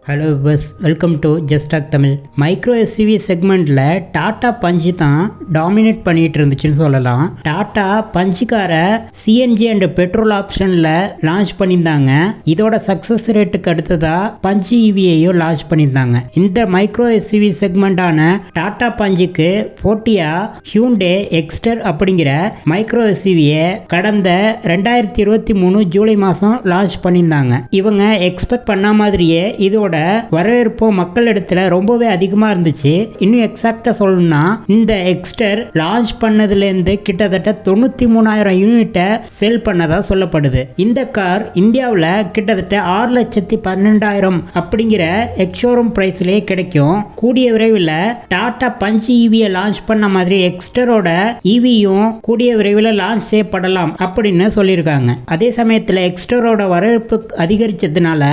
Hello bus welcome to just talk Tamil. Micro SUV செக்மெண்ட்டில் Tata Punch தான் dominate பண்ணிட்டு இருந்துச்சுன்னு சொல்லலாம். டாடா பஞ்சுக்காரை சிஎன்ஜி அண்ட் பெட்ரோல் ஆப்ஷனில் லான்ச் பண்ணியிருந்தாங்க. இதோட சக்ஸஸ் ரேட்டுக்கு அடுத்ததாக பஞ்சு ஈவியையும் லான்ச் பண்ணியிருந்தாங்க. இந்த மைக்ரோ எஸ்யூவி செக்மெண்ட்டான டாடா பஞ்சுக்கு போட்டியாக ஹியூண்டே எக்ஸ்டர் அப்படிங்கிற மைக்ரோ எஸ்யூவியை கடந்த 2023 ஜூலை மாதம் லான்ச் பண்ணியிருந்தாங்க. இவங்க எக்ஸ்பெக்ட் பண்ண மாதிரியே இதோட வரவேற்பு மக்கள் இடத்துல ரொம்பவே அதிகமாக இருந்துச்சு. இன்னும் எக்ஸாக்டா சொல்லணும்னா இந்த எக்ஸ்டர் லான்ச் பண்ணதுலேருந்து கிட்டத்தட்ட 93,000 யூனிட்டை செல் பண்ணதா சொல்லப்படுது. இந்த கார் இந்தியாவில் கிட்டத்தட்ட 6,12,000 அப்படிங்கிற எக்ஷோரூம் பிரைஸ்லேயே கிடைக்கும். கூடிய விரைவில் டாடா பஞ்ச் ஈவியை லான்ச் பண்ண மாதிரி எக்ஸ்டரோட ஈவியும் கூடிய விரைவில் லான்ச் செய்யப்படலாம் அப்படின்னு சொல்லியிருக்காங்க. அதே சமயத்தில் எக்ஸ்டரோட வரவேற்பு அதிகரிச்சதுனால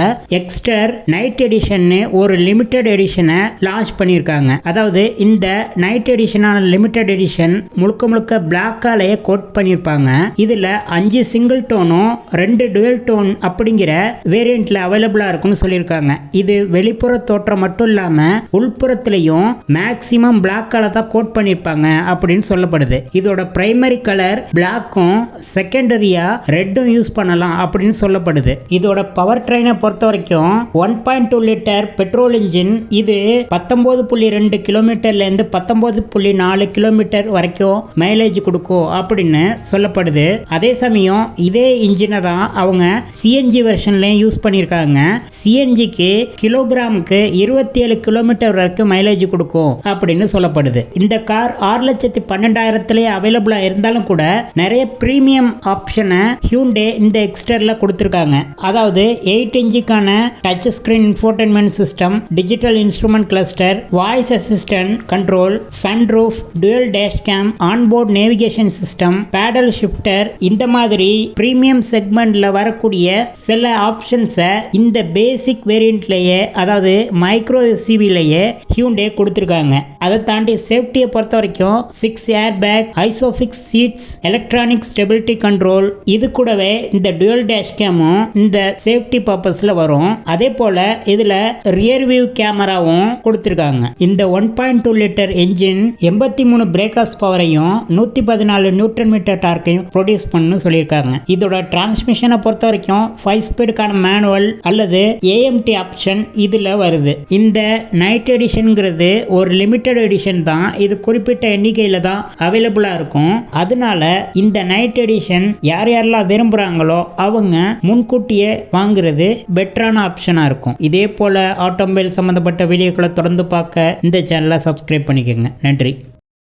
எக்ஸ்டர் நைட் எடிஷன் ஒரு லிமிடெட் எடிஷனை லான்ச் பண்ணியிருக்காங்க. அதாவது இந்த நைட் எடிஷனான லிமிடெட் எடிஷன் முழுக்க பிளாக்காலேயே கோட் பண்ணியிருப்பாங்க. இதுல 5 சிங்கிள் டோனும் 2 டுவல் டோன் அப்படிங்கிற வேரியண்ட்ல அவைலபிளா இருக்கும்னு சொல்லியிருக்காங்க. இது வெளிப்புற தோற்றம் மட்டும் இல்லாம உள்புறத்திலையும் மேக்சிமம் பிளாக்கால தான் கோட் பண்ணியிருப்பாங்க அப்படின்னு சொல்லப்படுது. இதோட பிரைமரி கலர் பிளாக்கும் செகண்டரியா ரெட்டும் யூஸ் பண்ணலாம் அப்படின்னு சொல்லப்படுது. இதோட பவர் ட்ரெயினை பொறுத்த வரைக்கும் 1.2 லிட்டர் பெட்ரோல் இன்ஜின். இது 19.2 கிலோமீட்டர்ல இருந்து 19.4 கிலோமீட்டர் வரைக்கும் மைலேஜ் கொடுக்கும் அப்படின்னு சொல்லப்படுது. அதே சமயம் இதே இன்ஜினை தான் அவங்க சிஎன்ஜி வெர்ஷன்லயும் யூஸ் பண்ணியிருக்காங்க. சிஎன்ஜிக்கு கிலோகிராமுக்கு 27 கிலோமீட்டர் வரைக்கும் மைலேஜ் கொடுக்கும் அப்படின்னு சொல்லப்படுது. இந்த கார் 6,12,000 அவைலபிளா இருந்தாலும் கூட நிறைய பிரீமியம் ஆப்ஷனை ஹியூண்டே இந்த எக்ஸ்டர்ல கொடுத்திருக்காங்க. அதாவது 8 இன்ச்சுக்கான touch screen infotainment system, digital instrument cluster, voice assistant control, sunroof, dual dash cam, onboard navigation system, paddle shifter, இந்த மாதிரி பிரீமியம் செக்மெண்ட்ல வரக்கூடிய சில ஆப்ஷன்ஸை இந்த பேசிக் வேரியண்ட்லயே அதாவது மைக்ரோ எஸ்யூவிலேயே ஹியூண்டே கொடுத்திருக்காங்க. அதை தாண்டி சேஃப்டியை பொறுத்த வரைக்கும் 6 air bag, ISOFIX seats, electronic stability control, இது கூடவே இந்த டுவல் டேஷ் கேமும் இந்த சேஃப்டி பர்பஸ்ல வரும். அதே போல இதுல ரியர் வியூ கேமராவும் கொடுத்திருக்காங்க. இந்த 1.2 லிட்டர் என்ஜின் 83 பிரேக்கர்ஸ் பவரையும் 114 நியூட்டன் மீட்டர் டார்க்கையும் ப்ரொடியூஸ் பண்ணு சொல்லியிருக்காங்க. இதோட டிரான்ஸ்மிஷனை பொறுத்த வரைக்கும் 5 ஸ்பீடுக்கான மேனுவல் அல்லது ஏஎம்டி ஆப்ஷன் இதுல வருது. இந்த நைட் எடிஷன்ங்கிறது ஒரு லிமிடெட் எடிஷன் தான். இது குறிப்பிட்ட எண்ணிக்கையில தான் அவைலபிளா இருக்கும். அதனால இந்த நைட் எடிஷன் யாரெல்லாம் விரும்புறாங்களோ அவங்க முன்கூட்டியே வாங்குறது பெட்டரான ஆப்ஷனா இருக்கும். இதே போல ஆட்டோமொபைல் சம்பந்தப்பட்ட வீடியோக்களை தொடர்ந்து பார்க்க இந்த சேனலை சப்ஸ்கிரைப் பண்ணிக்கோங்க. நன்றி.